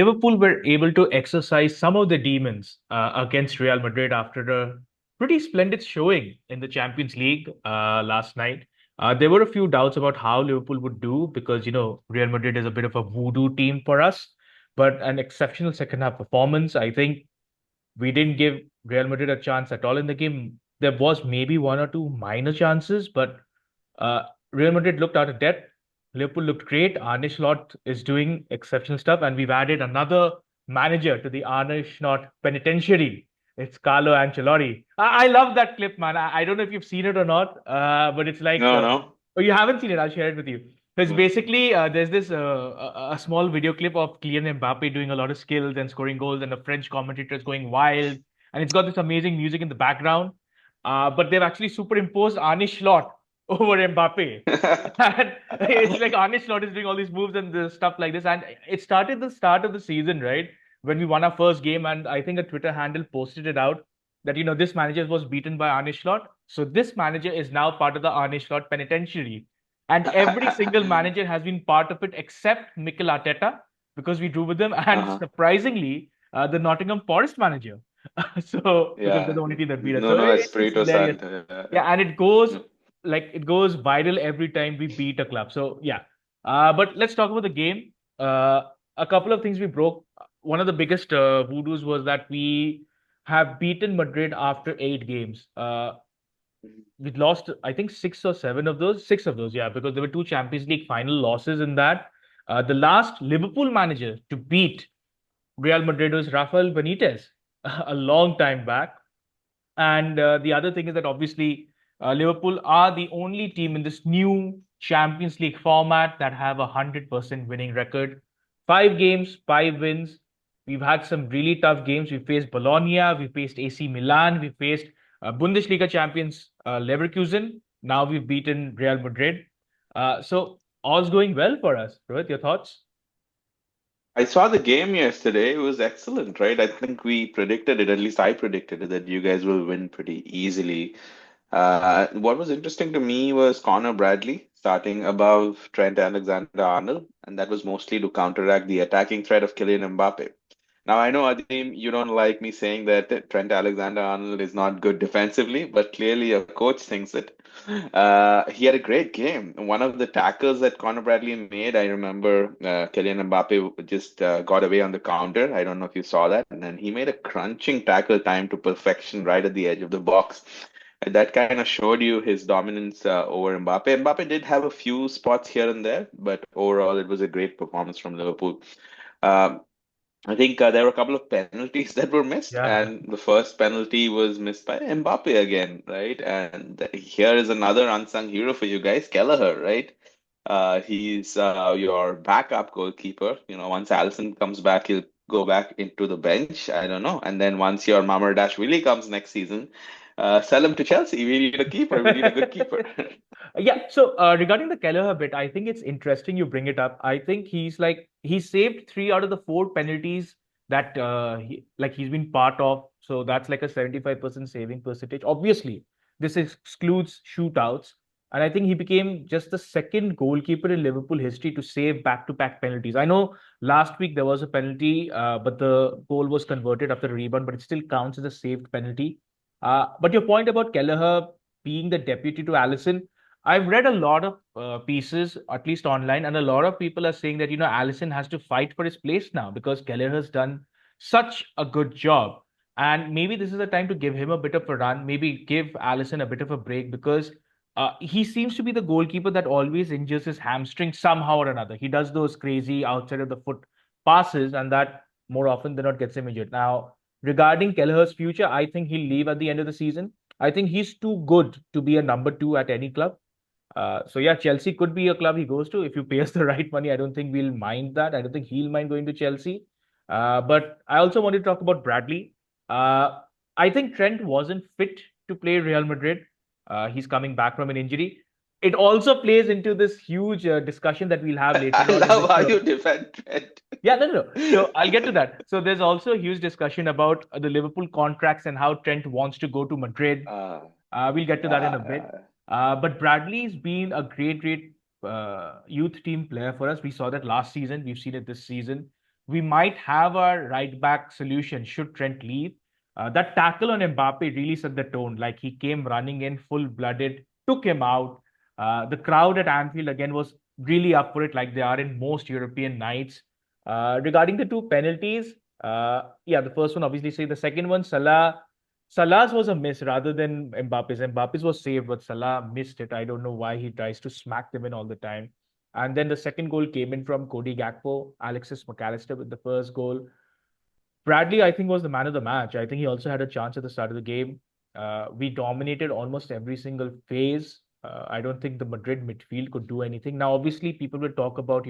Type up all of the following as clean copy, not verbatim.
Liverpool were able to exorcise some of the demons against Real Madrid after a pretty splendid showing in the Champions League last night. There were a few doubts about how Liverpool would do because, Real Madrid is a bit of a voodoo team for us, but an exceptional second half performance. I think we didn't give Real Madrid a chance at all in the game. There was maybe one or two minor chances, but uh, Real Madrid looked out of depth. Liverpool looked great. Arne Slot is doing exceptional stuff, and we've added another manager to the Arne Slot penitentiary. It's Carlo Ancelotti. I love that clip, man. I don't know if you've seen it or not, but it's like, No, no. oh, you haven't seen it. I'll share it with you. So it's Mm. basically there's this a small video clip of Kylian Mbappe doing a lot of skills and scoring goals, and the French commentator is going wild, and it's got this amazing music in the background. But they've actually superimposed Arne Slot over Mbappe. And it's like Arne Slot is doing all these moves and the stuff like this. And it started the start of the season, right? When we won our first game, and I think a Twitter handle posted it out that this manager was beaten by Arne Slot. So this manager is now part of the Arne Slot penitentiary. And every single manager has been part of it except Mikel Arteta because we drew with them, and Uh-huh. surprisingly, the Nottingham Forest manager. So because they're Yeah. the only team that beat us. No, So no, it's Espirito hilarious. Santo. Yeah, and it goes like it goes viral every time we beat a club. So yeah, but let's talk about the game. A couple of things we broke. One of the biggest voodoos was that we have beaten Madrid after 8 games. We lost, I think, six or seven of those. Six of those, yeah, because there were two Champions League final losses in that. The last Liverpool manager to beat Real Madrid was Rafael Benitez a long time back. And the other thing is that obviously Liverpool are the only team in this new Champions League format that have a 100% winning record. 5 games, 5 wins. We've had some really tough games. We faced Bologna, we faced AC Milan, we faced Bundesliga champions Leverkusen. Now we've beaten Real Madrid. So all's going well for us. Rohit, your thoughts? I saw the game yesterday. It was excellent, right? I think we predicted it, at least I predicted it, that you guys will win pretty easily. What was interesting to me was Conor Bradley starting above Trent Alexander-Arnold, and that was mostly to counteract the attacking threat of Kylian Mbappe. Now, I know, Adim, you don't like me saying that Trent Alexander-Arnold is not good defensively, but clearly a coach thinks it. He had a great game. One of the tackles that Conor Bradley made, I remember Kylian Mbappe just got away on the counter. I don't know if you saw that. And then he made a crunching tackle time to perfection right at the edge of the box. And that kind of showed you his dominance over Mbappe. Mbappe did have a few spots here and there, but overall, it was a great performance from Liverpool. Um, I think there were a couple of penalties that were missed, Yeah. and the first penalty was missed by Mbappe again, right? And here is another unsung hero for you guys, Kelleher, right? He's your backup goalkeeper. Once Allison comes back, he'll go back into the bench. I don't know. And then once your Mamardashvili comes next season, sell him to Chelsea. We need a keeper. We need a good keeper. Yeah, so regarding the Kelleher bit, I think it's interesting you bring it up. I think he saved three out of the four penalties that he's been part of. So that's like a 75% saving percentage. Obviously, this excludes shootouts. And I think he became just the second goalkeeper in Liverpool history to save back-to-back penalties. I know last week there was a penalty, but the goal was converted after a rebound, but it still counts as a saved penalty. But your point about Kelleher being the deputy to Allison, I've read a lot of pieces, at least online, and a lot of people are saying that Allison has to fight for his place now because Keller has done such a good job, and maybe this is the time to give him a bit of a run. Maybe give Allison a bit of a break because he seems to be the goalkeeper that always injures his hamstring somehow or another. He does those crazy outside of the foot passes, and that more often than not gets him injured. Now, regarding Kelleher's future, I think he'll leave at the end of the season. I think he's too good to be a number two at any club. So yeah, Chelsea could be a club he goes to if you pay us the right money. I don't think we'll mind that. I don't think he'll mind going to Chelsea. But I also want to talk about Bradley. I think Trent wasn't fit to play Real Madrid. He's coming back from an injury. It also plays into this huge discussion that we'll have later I on in the love how show. you defend Trent. Yeah, no, no, no. So I'll get to that. So there's also a huge discussion about the Liverpool contracts and how Trent wants to go to Madrid. Uh, We'll get to that in a yeah, bit. yeah. But Bradley's been a great youth team player for us. We saw that last season. We've seen it this season. we might have our right back solution should Trent leave. That tackle on Mbappe really set the tone. Like he came running in full blooded, took him out. The crowd at Anfield again was really up for it, like they are in most European nights. Regarding the two penalties, yeah, the first one obviously say the second one, Salah's was a miss rather than Mbappe's. Mbappe's was saved, but Salah missed it. I don't know why he tries to smack them in all the time. And then the second goal came in from Cody Gakpo, Alexis McAllister with the first goal. Bradley, I think, was the man of the match. I think he also had a chance at the start of the game. We dominated almost every single phase. I don't think the Madrid midfield could do anything. Now, obviously, people will talk about,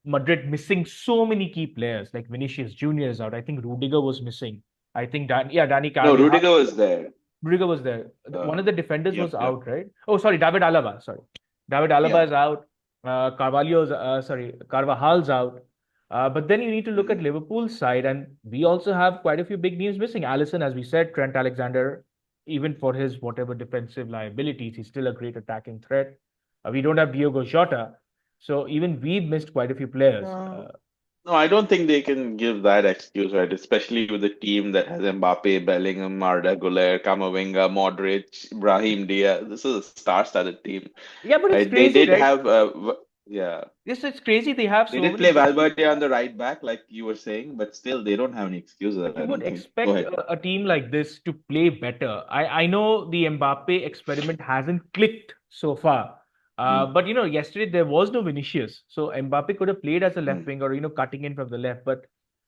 Madrid missing so many key players, like Vinicius Junior is out. I think Rudiger was missing. I think Danny No, Carvajal. Rudiger was there. Rudiger was there. One of the defenders was Yep. out, right? Oh, sorry, David Alaba. Sorry, David Alaba Yeah. is out. Carvajal's out. But then you need to look at Liverpool's side, and we also have quite a few big names missing. Alisson, as we said, Trent Alexander, even for his whatever defensive liabilities, he's still a great attacking threat. We don't have Diogo Jota, so even we've missed quite a few players. No, I don't think they can give that excuse, right? Especially with a team that has Mbappe, Bellingham, Arda Güler, Camavinga, Modric, Brahim Diaz. This is a star-studded team, Yeah, but it's right? They crazy, did right? have, yeah, Yes, it's crazy. They have they so did play many. Valverde on the right back, like you were saying, but still, they don't have any excuses, But you I would don't think. Go expect ahead. a team like this to play better. I know the Mbappe experiment hasn't clicked so far. Mm, But yesterday there was no Vinicius. So Mbappe could have played as a left mm, wing or cutting in from the left. But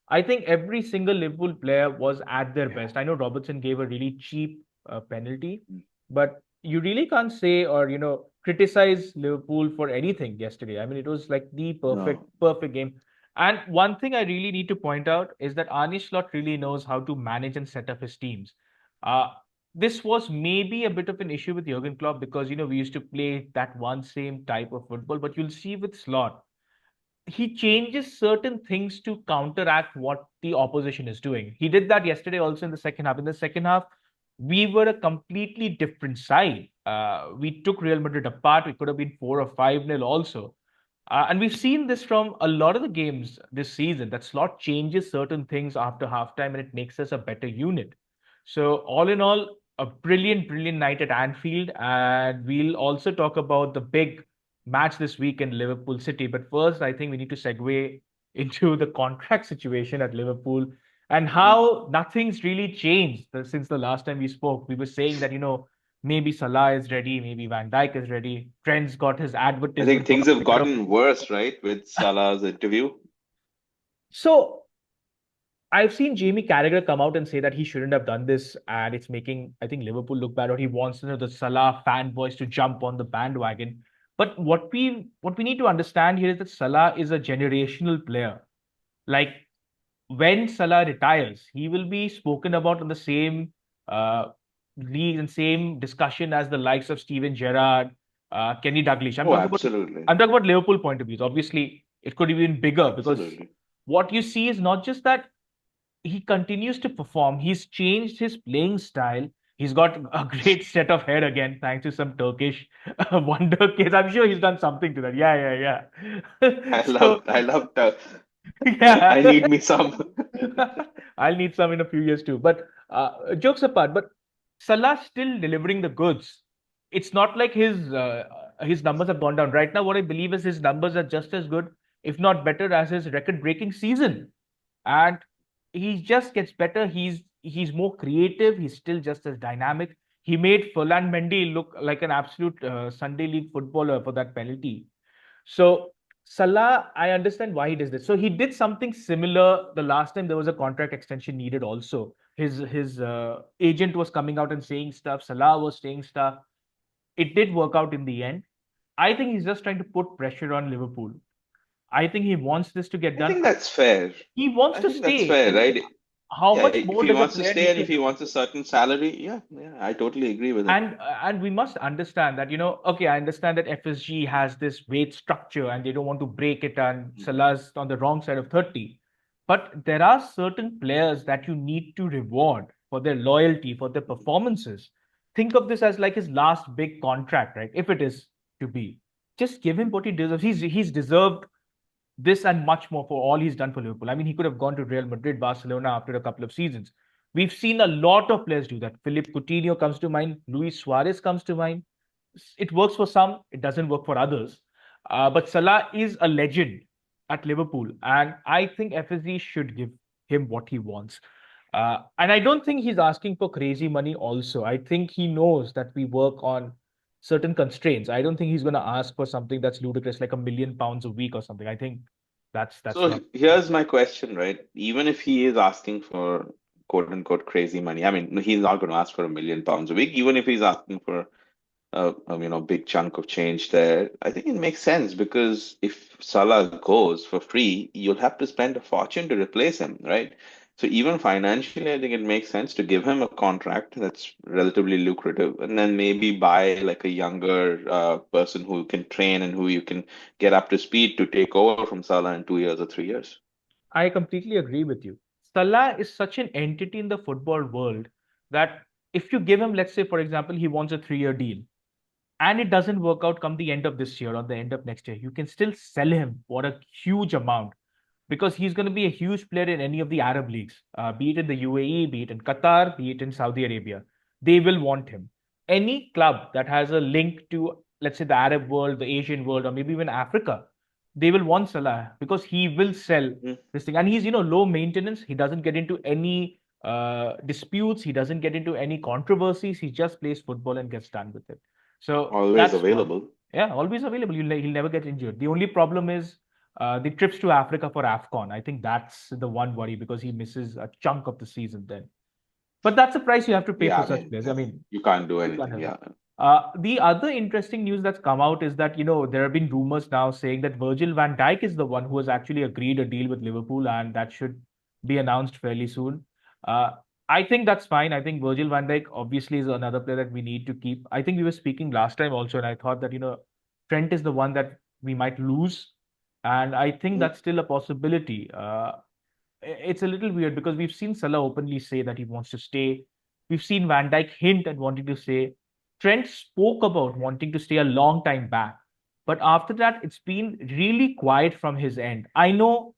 I think every single Liverpool player was at their yeah. best. I know Robertson gave a really cheap penalty, Mm. but you really can't say or criticize Liverpool for anything yesterday. I mean, it was like the perfect, No, perfect game. And one thing I really need to point out is that Arne Slot really knows how to manage and set up his teams. Uh, this was maybe a bit of an issue with Jurgen Klopp because we used to play that one same type of football, but you'll see with Slot, he changes certain things to counteract what the opposition is doing. He did that yesterday also in the second half. In the second half, we were a completely different side. We took Real Madrid apart. We could have been 4 or 5-0 also. And we've seen this from a lot of the games this season that Slot changes certain things after halftime and it makes us a better unit. So, all in all, a brilliant, brilliant night at Anfield. And we'll also talk about the big match this week in Liverpool City. But first, I think we need to segue into the contract situation at Liverpool and mm, how nothing's really changed since the last time we spoke. We were saying that, maybe Salah is ready, maybe Van Dijk is ready. Trent's got his I think advertisement for things a have player. gotten worse, right, with Salah's interview. So I've seen Jamie Carragher come out and say that he shouldn't have done this, and it's making, I think, Liverpool look bad, or he wants the Salah fanboys to jump on the bandwagon. But what we need to understand here is that Salah is a generational player. Like when Salah retires, he will be spoken about in the same uh, league and same discussion as the likes of Steven Gerrard, Kenny Dalglish. Oh, absolutely. I'm talking about Liverpool point of view. Obviously, it could be even bigger because Absolutely. what you see is not just that he continues to perform. He's changed his playing style. He's got a great set of hair again, thanks to some Turkish wonder kids. I'm sure he's done something to that. Yeah, yeah. So I love I yeah, need me some. I'll need some in a few years too. But jokes apart, but Salah's still delivering the goods. It's not like his numbers have gone down. Right now, what I believe is his numbers are just as good, if not better, as his record-breaking season. And he just gets better. He's more creative. He's still just as dynamic. He made Furlan Mendy look like an absolute Sunday League footballer for that penalty. So Salah, I understand why he does this. So he did something similar the last time there was a contract extension needed. Also, his agent was coming out and saying stuff. Salah was saying stuff. It did work out in the end. I think he's just trying to put pressure on Liverpool. I think he wants this to get I done. think that's fair. He wants I to think that's stay. fair, right? How Yeah, much if more he does a wants to player stay need and to if he have? wants a certain salary, yeah, I totally agree with it. And we must understand that, okay, I understand that FSG has this weight structure and they don't want to break it, and Mm. Salah's on the wrong side of 30. But there are certain players that you need to reward for their loyalty, for their performances. Think of this as like his last big contract, right? If it is to be. Just give him what he deserves. He's deserved this and much more for all he's done for Liverpool. I mean, he could have gone to Real Madrid, Barcelona after a couple of seasons. We've seen a lot of players do that. Philippe Coutinho comes to mind. Luis Suarez comes to mind. It works for some, it doesn't work for others. But Salah is a legend at Liverpool, and I think FSG should give him what he wants. And I don't think he's asking for crazy money also. I think he knows that we work on certain constraints. I don't think he's going to ask for something that's ludicrous, like £1 million a week or something. I think that's So not. here's my question, right? Even if he is asking for quote unquote crazy money, I mean, he's not going to ask for £1 million a week. Even if he's asking for big chunk of change there. I think it makes sense because if Salah goes for free, you'll have to spend a fortune to replace him, right? So even financially, I think it makes sense to give him a contract that's relatively lucrative, and then maybe buy like a younger person who can train and who you can get up to speed to take over from Salah in 2 years or 3 years. I completely agree with you. Salah is such an entity in the football world that if you give him, let's say, for example, he wants a 3 year deal and it doesn't work out come the end of this year or the end of next year, you can still sell him for a huge amount because he's going to be a huge player in any of the Arab leagues, be it in the UAE, be it in Qatar, be it in Saudi Arabia. They will want him. Any club that has a link to, let's say, the Arab world, the Asian world, or maybe even Africa, they will want Salah because he will sell Mm. this thing. And he's, low maintenance. He doesn't get into any disputes. He doesn't get into any controversies. He just plays football and gets done with it. So Always that's one. available. Yeah, always available. He'll never get injured. The only problem is the trips to Africa for AFCON. I think that's the one worry because he misses a chunk of the season then. But that's the price you have to pay Yeah, for I such mean, players. I mean, you can't do you can't anything. help it. Yeah. The other interesting news that's come out is that, there have been rumors now saying that Virgil van Dijk is the one who has actually agreed a deal with Liverpool, and that should be announced fairly soon. Uh, I think that's fine. I think Virgil van Dijk obviously is another player that we need to keep. I think we were speaking last time also, and I thought that, Trent is the one that we might lose. And I think Mm. that's still a possibility. It's a little weird because we've seen Salah openly say that he wants to stay. We've seen Van Dijk hint at wanting to stay. Trent spoke about wanting to stay a long time back. But after that, it's been really quiet from his end. I know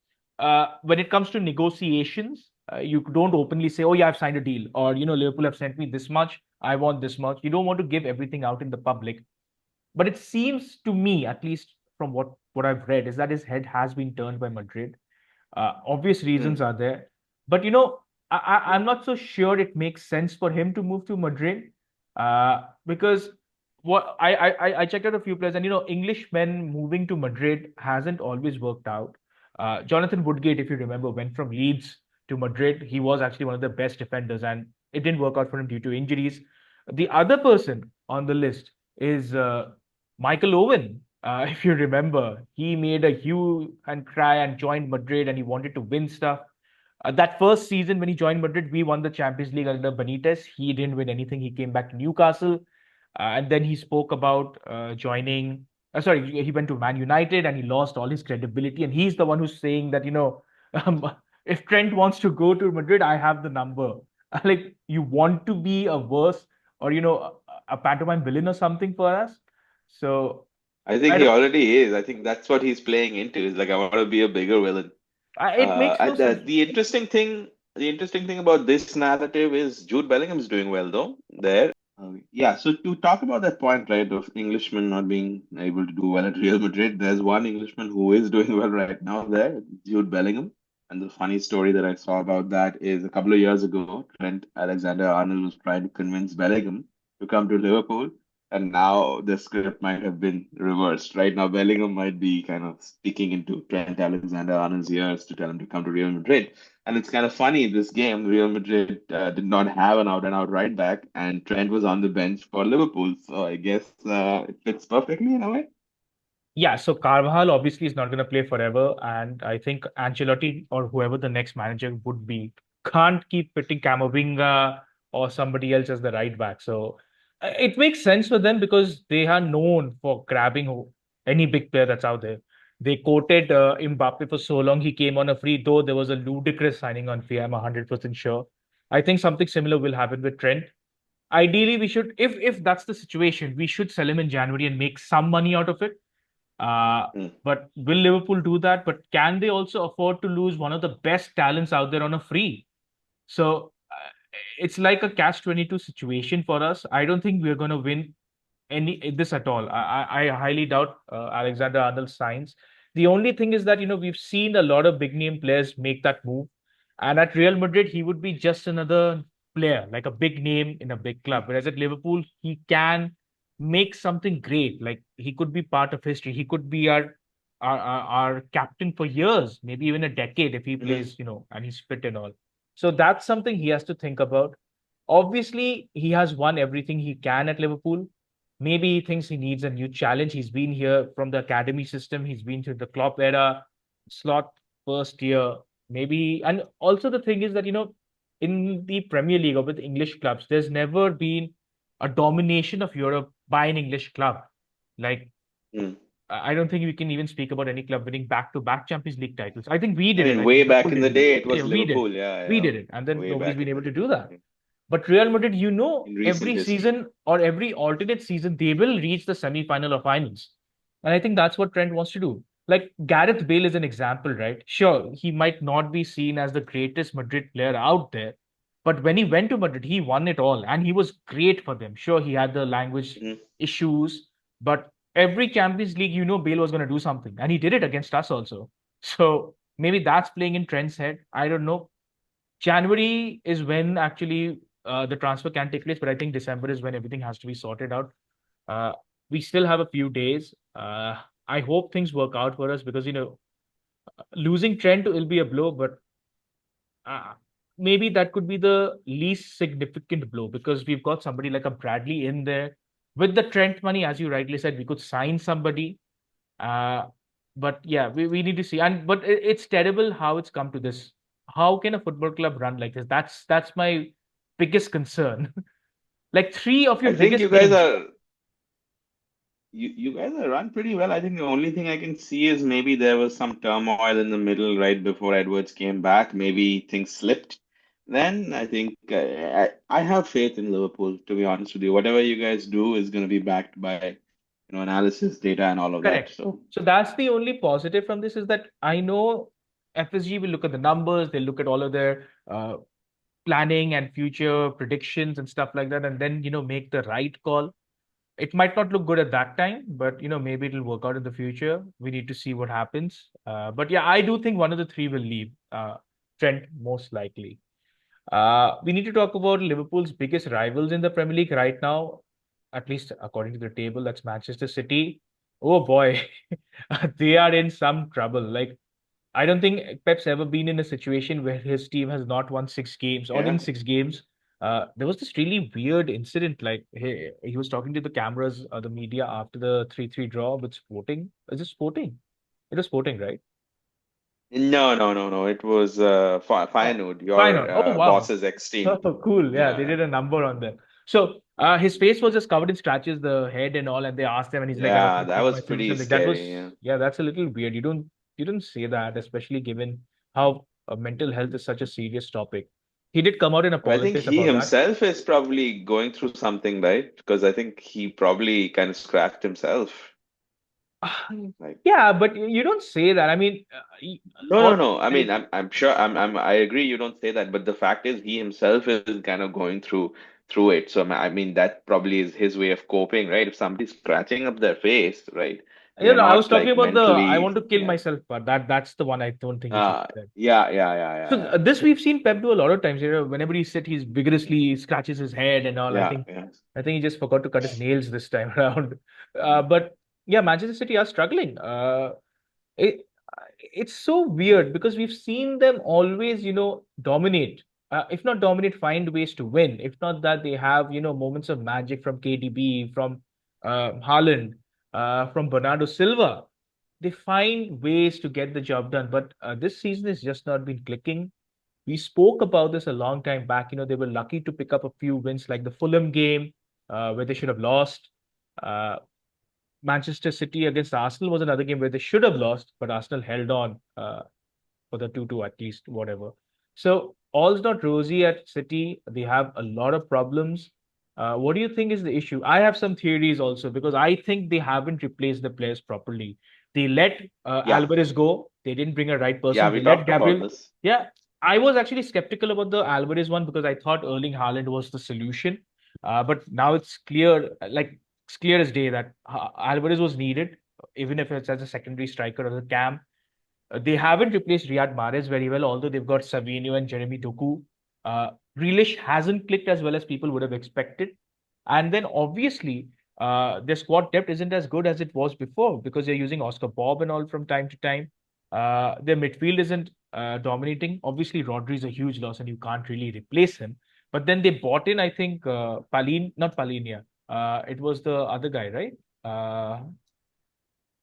when it comes to negotiations, you don't openly say, oh, yeah, I've signed a deal. Or, Liverpool have sent me this much. I want this much. You don't want to give everything out in the public. But it seems to me, at least from what I've read, is that his head has been turned by Madrid. Obvious reasons Mm. are there, but I'm not so sure it makes sense for him to move to Madrid because what I checked out a few players, and Englishmen moving to Madrid hasn't always worked out. Jonathan Woodgate, if you remember, went from Leeds to Madrid. He was actually one of the best defenders, and it didn't work out for him due to injuries. The other person on the list is Michael Owen. If you remember, he made a hue and cry and joined Madrid, and he wanted to win stuff. That first season when he joined Madrid, we won the Champions League under Benitez. He didn't win anything. He came back to Newcastle, and then he spoke about joining. Sorry, he went to Man United, and he lost all his credibility. And he's the one who's saying that if Trent wants to go to Madrid, I have the number. Like, you want to be a verse or a pantomime villain or something for us. So I think I he don't. already is. I think that's what he's playing into. Is like I want to be a bigger villain. It makes no And sense. the interesting thing about this narrative is Jude Bellingham is doing well though there. Yeah, so to talk about that point, right, of Englishmen not being able to do well at Real Madrid, there's one Englishman who is doing well right now there, Jude Bellingham. And the funny story that I saw about that is a couple of years ago, Trent Alexander-Arnold was trying to convince Bellingham to come to Liverpool, and now the script might have been reversed. Right now, Bellingham might be kind of speaking into Trent Alexander-Arnold's ears to tell him to come to Real Madrid. And it's kind of funny, this game, Real Madrid did not have an out and out right back, and Trent was on the bench for Liverpool. So I guess it fits perfectly in a way. Yeah, so Carvajal obviously is not going to play forever, and I think Ancelotti or whoever the next manager would be can't keep putting Camavinga or somebody else as the right back. So it makes sense for them because they are known for grabbing any big player that's out there. They quoted Mbappe for so long. He came on a free, though there was a ludicrous signing on fee. I'm 100% sure. I think something similar will happen with Trent. Ideally, we should, if that's the situation, we should sell him in January and make some money out of it. Mm. But will Liverpool do that? But can they also afford to lose one of the best talents out there on a free? So it's like a catch-22 situation for us. I don't think we're going to win any this at all. I highly doubt Alexander-Arnold signs. The only thing is that we've seen a lot of big name players make that move, and at Real Madrid he would be just another player, like a big name in a big club. Whereas at Liverpool he can make something great. Like he could be part of history. He could be our captain for years, maybe even a decade if he Mm. plays, and he's fit and all. So that's something he has to think about. Obviously, he has won everything he can at Liverpool. Maybe he thinks he needs a new challenge. He's been here from the academy system. He's been through the Klopp era, Slot first year. Maybe, and also the thing is that, in the Premier League or with English clubs, there's never been a domination of Europe by an English club. Like, Mm. I don't think we can even speak about any club winning back-to-back Champions League titles. I think we I did it. mean, I think way Liverpool back in the didn't do it. day, it Yeah, was we did. Liverpool. Yeah, We yeah. did it. And then Way nobody's back been in able the to day. do that. Yeah. But Real Madrid, In recent every history. season or every alternate season, they will reach the semi-final or finals. And I think that's what Trent wants to do. Like Gareth Bale is an example, right? Sure, he might not be seen as the greatest Madrid player out there, but when he went to Madrid, he won it all and he was great for them. Sure, he had the language Mm. issues, but every Champions League, Bale was going to do something. And he did it against us also. So maybe that's playing in Trent's head. I don't know. January is when actually the transfer can take place, but I think December is when everything has to be sorted out. Uh, we still have a few days. I hope things work out for us because losing Trent will be a blow, but uh, maybe that could be the least significant blow because we've got somebody like a Bradley in there. With the Trent money, as you rightly said, we could sign somebody. Uh, but yeah, we need to see. And but it's terrible how it's come to this. How can a football club run like this? That's my biggest concern. Like three of your I think biggest names. you guys are run pretty well. I think the only thing I can see is maybe there was some turmoil in the middle right before Edwards came back. Maybe things slipped. Then I think I have faith in Liverpool, to be honest with you. Whatever you guys do is going to be backed by, analysis, data, and all of that. Correct. So So that's the only positive from this is that I know FSG will look at the numbers, they'll look at all of their planning and future predictions and stuff like that, and then make the right call. It might not look good at that time, but maybe it'll work out in the future. We need to see what happens. But yeah, I do think one of the three will leave. Trent most likely. We need to talk about Liverpool's biggest rivals in the Premier League right now, at least according to the table. That's Manchester City. Oh boy, they are in some trouble. Like I don't think Pep's ever been in a situation where his team has not won 6 games or in yeah. 6 games. There was this really weird incident. Like he was talking to the cameras, the media after the 3-3 draw with Sporting. Is it Sporting? It was Sporting, right? No, no, no, no. It was Oh, Feyenoord, fine. your Oh, wow. boss's ex-team. Oh, cool. Yeah, they Yeah, did a number on them. So his face was just covered in scratches, the head and all, and they asked him, and he's like, "I was yeah, that thinking was myself pretty something." That scary. was, Yeah. yeah, that's a little weird. You don't say that, especially given how mental health is such a serious topic. He did come out and I think apologize he about that. himself is probably going through something, right? Because I think he probably kind of scratched himself. Ah, Like, yeah, but you don't say that. I mean, no, no, all no. I mean, like, I'm sure I agree you don't say that, but the fact is he himself is kind of going through it. So I mean that probably is his way of coping, right? If somebody's scratching up their face, right? You're I was not talking like about the I mentally, want to kill yeah. myself part. That's the one I don't think he should have said. Yeah, yeah, yeah, So yeah, this we've seen Pep do a lot of times. Whenever he's sit, he's vigorously scratches his head and all. I yeah, think yeah, I think he just forgot to cut his nails this time around. yeah. But yeah, Manchester City are struggling. It, it's so weird because we've seen them always, dominate. If not dominate, find ways to win. If not that, they have, moments of magic from KDB, from Haaland, from Bernardo Silva. They find ways to get the job done. But this season has just not been clicking. We spoke about this a long time back. They were lucky to pick up a few wins like the Fulham game, where they should have lost. Uh, Manchester City against Arsenal was another game where they should have lost, but Arsenal held on for the 2-2 at least, whatever. So all's not rosy at City. They have a lot of problems. What do you think is the issue? I have some theories also because I think they haven't replaced the players properly. They let Yeah, Alvarez go. They didn't bring a right yeah, person. we They let talked about Gabriel. this. Yeah, I was actually skeptical about the Alvarez one because I thought Erling Haaland was the solution. But now it's clear, like it's clear as day that Alvarez was needed, even if it's as a secondary striker or a cam. They haven't replaced Riyad Mahrez very well, although they've got Savinho and Jeremy Doku. Grealish hasn't clicked as well as people would have expected. And then obviously, their squad depth isn't as good as it was before because they're using Oscar Bob and all from time to time. Their midfield isn't dominating. Obviously, Rodri is a huge loss and you can't really replace him. But then they bought in, I think, not Palinia. It was the other guy, right?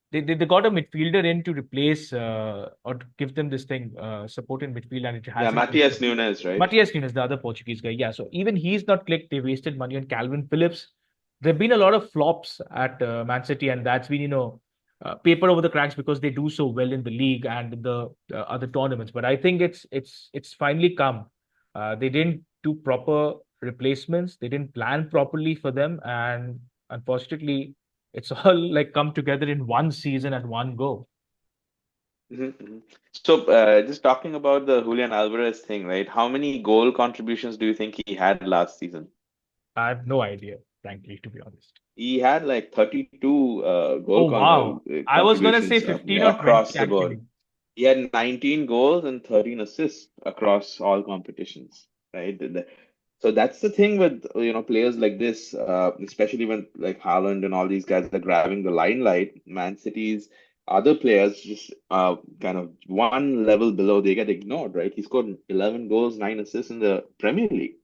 They got a midfielder in to replace or to give them this thing support in midfield, and it Yeah, hasn't clicked. Matias Nunes, right? Matias Nunes, the other Portuguese guy, yeah. So even he's not clicked. They wasted money on Calvin Phillips. There've been a lot of flops at Man City, and that's been paper over the cracks because they do so well in the league and in the other tournaments. But I think it's finally come. They didn't do proper replacements. They didn't plan properly for them, and unfortunately it's all like come together in one season at one go. Mhm. So, just talking about the Julian Alvarez thing, right? How many goal contributions do you think he had last season? I have no idea, frankly, to be honest. He had like 32 Oh wow. I was gonna say contributions 15 or 20 across the board. actually. He had 19 goals and 13 assists across all competitions, right? So that's the thing with players like this, especially when like Haaland and all these guys are grabbing the limelight. Man City's other players just kind of one level below, they get ignored, right? He scored 11 goals, 9 assists in the Premier League.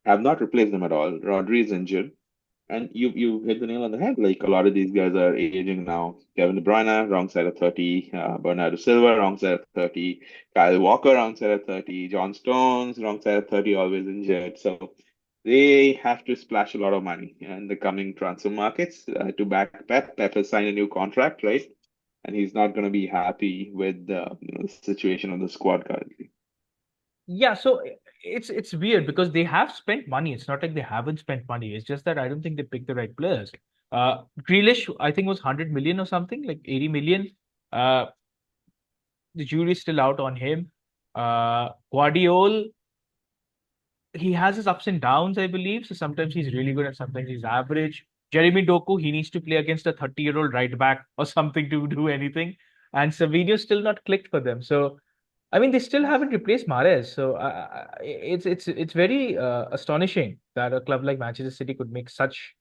Have not replaced them at all. Rodri is injured. And you hit the nail on the head. Like a lot of these guys are aging now. Kevin De Bruyne, wrong side of 30. Bernardo Silva, wrong side of 30. Kyle Walker, wrong side of 30. John Stones, wrong side of 30, always injured. So they have to splash a lot of money in the coming transfer markets to back Pep. Pep has signed a new contract, right? And he's not going to be happy with the situation of the squad currently. Yeah, so it's weird because they have spent money. It's not like they haven't spent money. It's just that I don't think they picked the right players. Grealish, I think was 100 million or something, like 80 million. Uh, the jury's still out on him. Guardiola, he has his ups and downs, I believe. So sometimes he's really good and sometimes he's average. Jeremy Doku, he needs to play against a 30-year-old right back or something to do anything. And Savinho still not clicked for them. So I mean, they still haven't replaced Mahrez. So it's very astonishing that a club like Manchester City could make such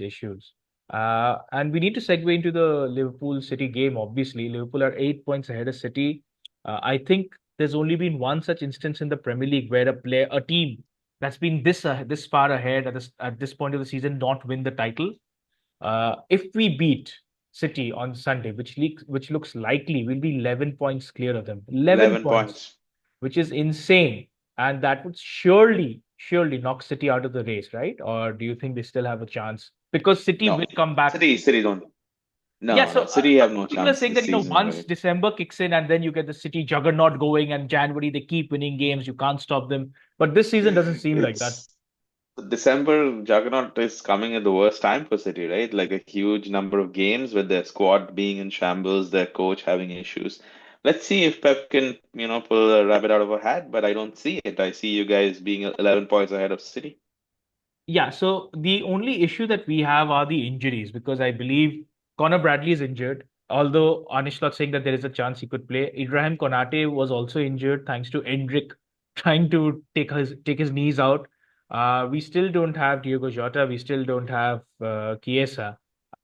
issues. And we need to segue into the Liverpool City game. Obviously, Liverpool are 8 points ahead of City. I think there's only been one such instance in the Premier League where a team that's been this far ahead at this point of the season not win the title. If we beat City on Sunday, which looks likely, we'll be 11 points clear of them. 11 11 points, points. which is insane. And that would surely knock City out of the race, right? Or do you think they still have a chance? Because City will No, come back. City don't. Yeah, No, so no. City a have lot no of people are chance saying this that, season, once right? December kicks in and then you get the City juggernaut going and January they keep winning games, you can't stop them. But this season doesn't seem like that. It's December juggernaut is coming at the worst time for City, right? Like a huge number of games with their squad being in shambles, their coach having issues. Let's see if Pep can, pull a rabbit out of a hat, but I don't see it. I see you guys being 11 points ahead of City. Yeah, so the only issue that we have are the injuries because I believe Conor Bradley is injured. Although Arne Slot saying that there is a chance he could play. Ibrahim Konate was also injured thanks to Endrick trying to take his knees out. We still don't have Diego Jota. We still don't have Chiesa.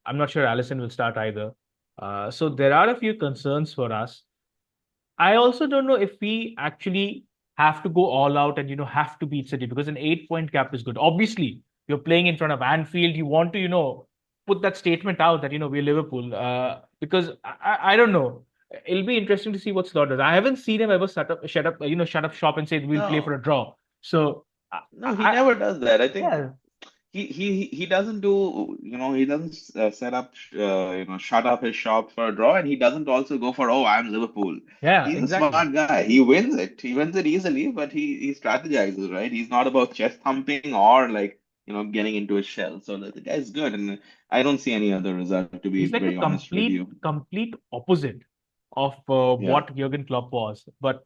I'm not sure Allison will start either. So there are a few concerns for us. I also don't know if we actually have to go all out and have to beat City because an 8 point gap is good. Obviously, you're playing in front of Anfield. You want to put that statement out that we're Liverpool. Because I don't know. It'll be interesting to see what Slot does. I haven't seen him ever shut up shop and say we'll play for No, a draw. So no, he never does that. I think yeah, he doesn't do he doesn't set up shut up his shop for a draw, and he doesn't also go for, oh, I'm Liverpool. yeah, He's a exactly. smart guy. He wins it easily, but he strategizes, right? He's not about chest thumping or like getting into his shell. So the guy's good, and I don't see any other result, to be He's like the very honest with you. complete opposite of Yeah, what Jurgen Klopp was, but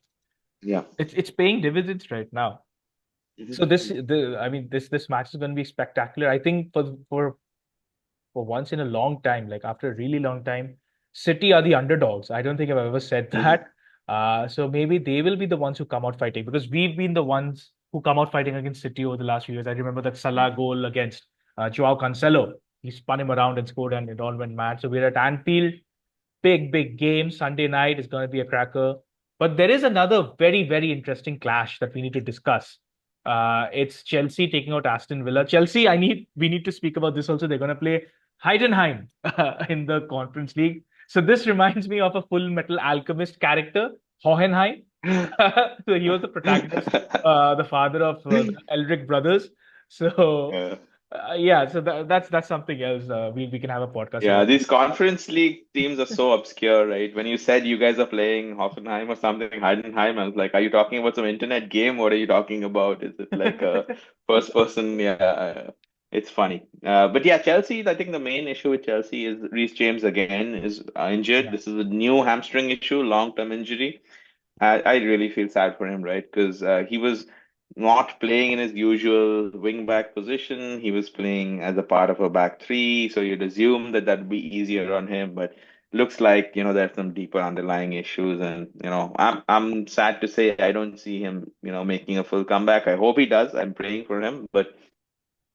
yeah. it's paying dividends right now. So I mean, this match is going to be spectacular. I think for once in a long time, like after a really long time, City are the underdogs. I don't think I've ever said Mhm. that. So maybe they will be the ones who come out fighting because we've been the ones who come out fighting against City over the last few years. I remember that Salah goal against Joao Cancelo. He spun him around and scored, and it all went mad. So we're at Anfield. Big game. Sunday night is going to be a cracker. But there is another very interesting clash that we need to discuss. It's Chelsea taking out Aston Villa. Chelsea, we need to speak about this also. They're going to play Heidenheim in the Conference League. So this reminds me of a Full Metal Alchemist character, Hohenheim. So he was the protagonist, the father of the Elric brothers. So Yeah. yeah, so that's something else. We can have a podcast Yeah, about that. these Conference League teams are so obscure, right? When you said you guys are playing Hoffenheim or something, Heidenheim, I was like, are you talking about some internet game? What are you talking about? Is it like a first person? Yeah, it's funny. But yeah, Chelsea, I think the main issue with Chelsea is Reece James again is injured. Yeah. This is a new hamstring issue, long-term injury. I really feel sad for him, right? Because he was not playing in his usual wing back position. He was playing as a part of a back three, so you'd assume that that'd be easier on him. But looks like there's some deeper underlying issues, and I'm sad to say I don't see him making a full comeback. I hope he does. I'm praying for him, but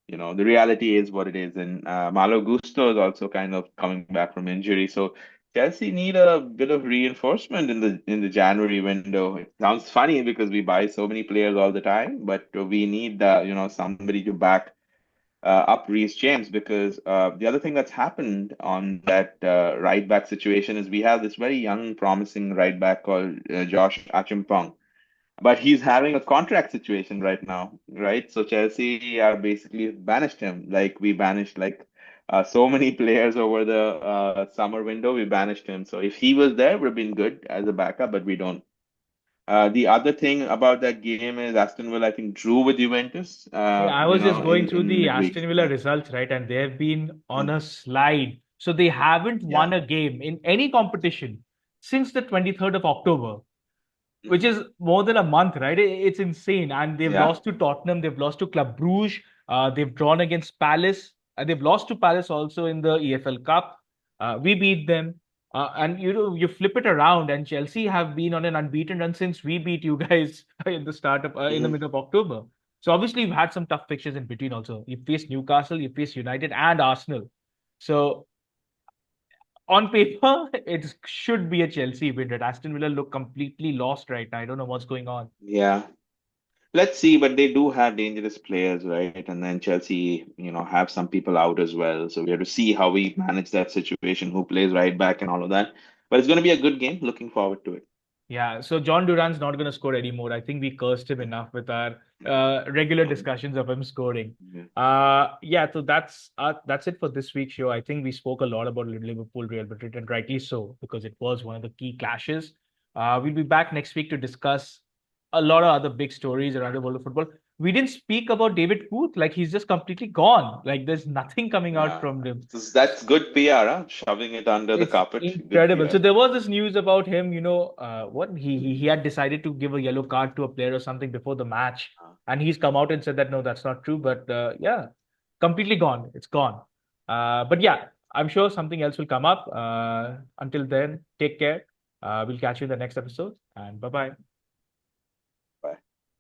the reality is what it is. And Malo Gusto is also kind of coming back from injury. So Chelsea need a bit of reinforcement in the January window. It sounds funny because we buy so many players all the time, but we need somebody to back up Reece James because the other thing that's happened on that right back situation is we have this very young, promising right back called Josh Achimpong, but he's having a contract situation right now, right? So Chelsea are basically banished him. Like we banished so many players over the summer window. We banished him. So if he was there, would have been good as a backup, but we don't. The other thing about that game is Aston Villa, I think, drew with Juventus. Yeah, I was just going through In the midweek. Aston Villa Yeah, results, right? And they've been on Mm. a slide. So they haven't Yeah. won a game in any competition since the 23rd of October, which Mhm. is more than a month, right? It's insane. And they've Yeah. lost to Tottenham, they've lost to Club Brugge, they've drawn against Palace, and they've lost to Palace also in the EFL Cup. We beat them. And you flip it around, and Chelsea have been on an unbeaten run since we beat you guys in the Mhm. middle of October. So obviously you've had some tough fixtures in between also. You faced Newcastle, you faced United and Arsenal. So on paper, it should be a Chelsea win. Right? Aston Villa look completely lost right now. I don't know what's going on. Yeah. Let's see, but they do have dangerous players, right? And then Chelsea, have some people out as well. So we have to see how we manage that situation, who plays right back and all of that. But it's going to be a good game. Looking forward to it. Yeah, so John Duran's not going to score anymore. I think we cursed him enough with our regular discussions of him scoring. Yeah. Yeah, so that's it for this week's show. I think we spoke a lot about Liverpool, Real Madrid, and rightly so because it was one of the key clashes. We'll be back next week to discuss a lot of other big stories around the world of football. We didn't speak about David Booth, like he's just completely gone. Like there's nothing coming out Yeah. from him. That's good PR, huh? Shoving it under the It's carpet. Good incredible. So PR. there was this news about him, what he had decided to give a yellow card to a player or something before the match, and he's come out and said that no, that's not true. But yeah, completely gone. It's gone. But yeah, I'm sure something else will come up. Until then, take care. We'll catch you in the next episode, and bye bye.